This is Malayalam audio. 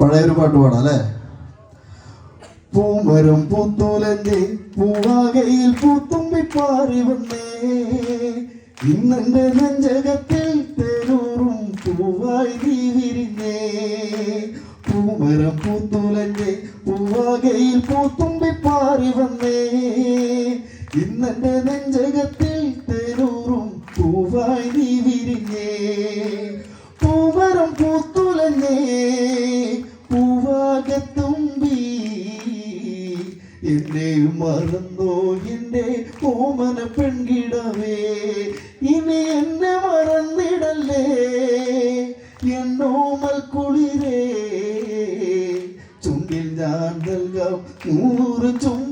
പഴയൊരു പാട്ട് പാടാം അല്ലേ? പൂമരം പൂത്തുലഞ്ഞേ പൂവാകയിൽ പൂത്തുമ്പി പാറി വന്നേ, ഇന്നെന്റെ നെഞ്ചകത്തിൽ തേനൂറും പൂവായി നീ വിരിഞ്ഞേ. പൂമരം പൂത്തുലഞ്ഞേ പൂവാകയിൽ പൂത്തുമ്പി പാറി വന്നേ, ഇന്നെന്റെ നെഞ്ചകത്തിൽ തേനൂറും പൂവായി നീ വിരിഞ്ഞേ. പൂമരം പൂത്തുലഞ്ഞേ പൂവാകത്തുമ്പി, എന്നെ മറന്നോ എന്റെ ഓമന പെൺകിടവേ, ഇനി എന്നെ മറന്നിടല്ലേ എന്നോമൽ കുളിരേ. ചുണ്ടിൽ ഞാൻ നൽകാം 100 ചുംബ